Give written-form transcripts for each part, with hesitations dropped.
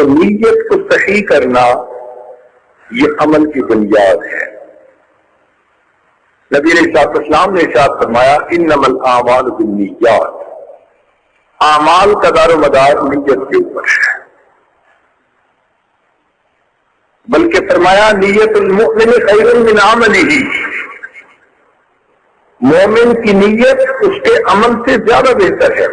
تو نیت کو صحیح کرنا یہ عمل کی بنیاد ہے۔ نبی علیہ الصلوۃ والسلام نے ارشاد فرمایا انما الاعمال بالنیات، اعمال کا دار و مدار نیت کے اوپر ہے، بلکہ فرمایا نیت المؤمن خیر من عملہ، مومن کی نیت اس کے عمل سے زیادہ بہتر ہے۔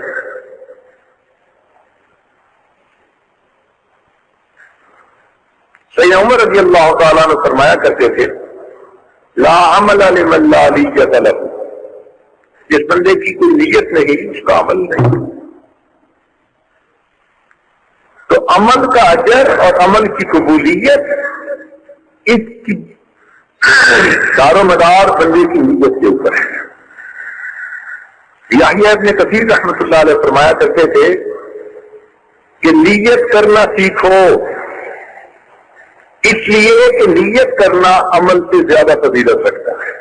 سیدنا عمر رضی اللہ تعالیٰ عنہ فرمایا کرتے تھے لا عمل لمن لا نیت لہ، جس بندے کی کوئی نیت نہیں اس کا عمل نہیں۔ تو عمل کا اجر اور عمل کی قبولیت اس کی دار و مدار بندے کی نیت کے اوپر ہے۔ یحییٰ ابن کثیر رحمۃ اللہ علیہ فرمایا کرتے تھے کہ نیت کرنا سیکھو، اس لیے کہ نیت کرنا عمل سے زیادہ فضیلت رکھتا ہے۔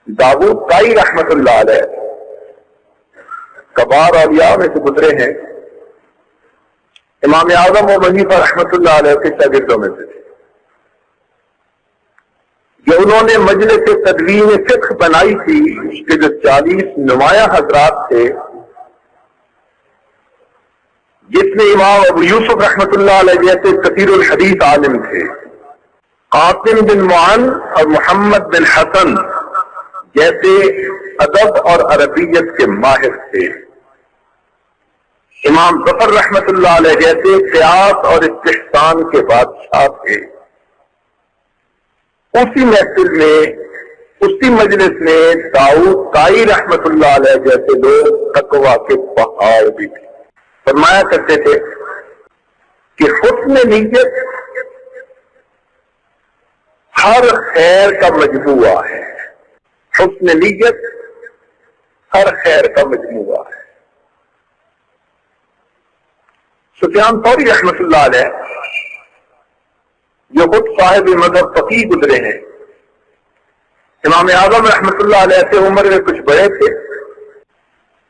داؤد طائی رحمۃ اللہ علیہ کبار اولیاء میں سے گزرے ہیں، امام اعظم ابو حنیفہ رحمۃ اللہ علیہ کے شاگردوں میں سے تھے، جو انہوں نے مجلس تدوین فقہ بنائی تھی، اس کے جو 40 نمایاں حضرات تھے، جس میں امام ابو یوسف رحمۃ اللہ علیہ جیسے کثیر الحدیث عالم تھے، قاسم بن معن اور محمد بن حسن جیسے ادب اور عربیت کے ماہر تھے، امام ظفر رحمۃ اللہ علیہ جیسے قیاس اور استحسان کے بادشاہ تھے۔ اسی محفل میں، اسی مجلس میں داؤد طائی رحمۃ اللہ علیہ جیسے لوگ تقویٰ کے پہاڑ بھی تھے۔ فرمایا کرتے تھے کہ حسن نیت ہر خیر کا مجموعہ ہے، حسن نیت ہر خیر کا مجموعہ ہے۔ سفیان ثوری رحمۃ اللہ علیہ جو خود صاحب مذہب فقیہ گزرے ہیں، امام اعظم رحمۃ اللہ علیہ سے عمر میں کچھ بڑے تھے،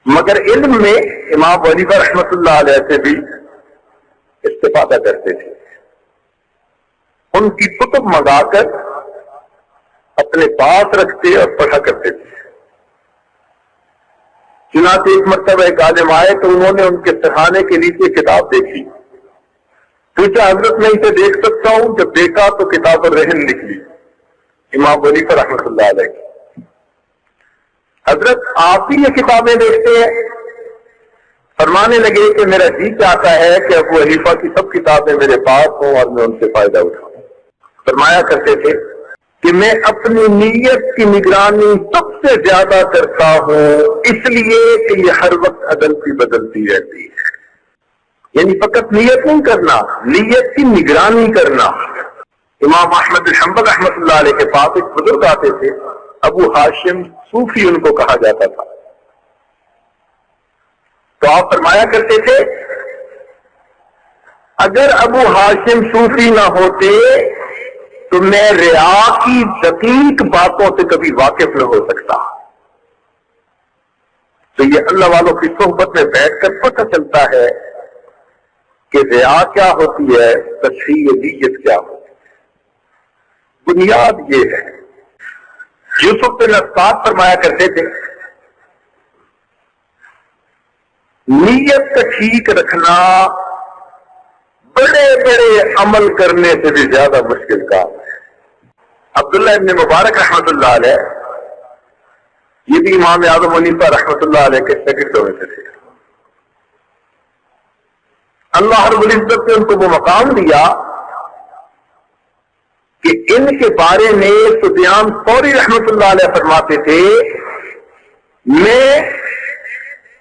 مگر علم میں امام ابو حنیفہ رحمۃ اللہ علیہ سے بھی استفادہ کرتے تھے۔ ان کی کتب منگا کر اپنے پاس رکھتے اور پڑھا کرتے تھے۔ چنانچہ ایک مرتبہ ایک عالم آئے تو انہوں نے ان کے سرحانے کے نیچے کتاب دیکھی، پوچھا حضرت میں اسے دیکھ سکتا ہوں؟ جب دیکھا تو کتاب الرہن نکلی، امام ابو حنیفہ رحمۃ اللہ علیہ۔ حضرت آپ ہی یہ کتابیں دیکھتے ہیں؟ فرمانے لگے کہ میرا جی چاہتا ہے کہ ابو حنیفہ کی سب کتابیں میرے پاس ہوں اور میں ان سے فائدہ اٹھاؤں۔ فرمایا کرتے تھے کہ میں اپنی نیت کی نگرانی سب سے زیادہ کرتا ہوں، اس لیے کہ یہ ہر وقت عدلتی بدلتی رہتی ہے۔ یعنی فقط نیت نہیں کرنا، نیت کی نگرانی کرنا۔ امام احمد بن حنبل رحمۃ اللہ علیہ کے پاس ایک بزرگ آتے تھے، ابو ہاشم صوفی ان کو کہا جاتا تھا۔ تو آپ فرمایا کرتے تھے اگر ابو ہاشم صوفی نہ ہوتے تو میں ریا کی دقیق باتوں سے کبھی واقف نہ ہو سکتا۔ تو یہ اللہ والوں کی صحبت میں بیٹھ کر پتہ چلتا ہے کہ ریا کیا ہوتی ہے، تصحیح نیت کیا ہوتی ہے۔ بنیاد یہ ہے۔ یوسف بن اسباط فرمایا کرتے تھے نیت کا ٹھیک رکھنا بڑے بڑے عمل کرنے سے بھی زیادہ مشکل کام ہے۔ عبداللہ ابن مبارک رحمۃ اللہ علیہ یہ بھی امام اعظم حنیفہ رحمۃ اللہ علیہ کے شاگردوں میں سے تھے۔ اللہ رب العزت نے ان کو وہ مقام دیا کہ ان کے بارے میں سفیان ثوری رحمۃ اللہ علیہ فرماتے تھے میں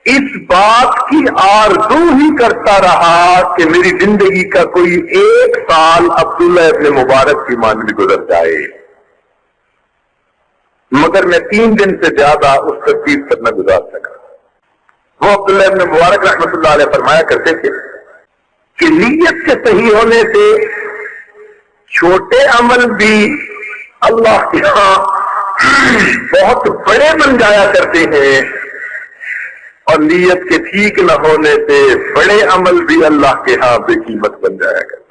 اس بات کی آرزو ہی کرتا رہا کہ میری زندگی کا کوئی 1 سال عبداللہ ابن مبارک کی مانوی گزر جائے، مگر میں 3 دن سے زیادہ اس ترتیب پر نہ گزار سکا۔ وہ عبداللہ ابن مبارک رحمۃ اللہ علیہ فرمایا کرتے تھے کہ نیت کے صحیح ہونے سے چھوٹے عمل بھی اللہ کے ہاں بہت بڑے بن جایا کرتے ہیں، اور نیت کے ٹھیک نہ ہونے سے بڑے عمل بھی اللہ کے ہاں بے قیمت بن جایا کرتے ہیں۔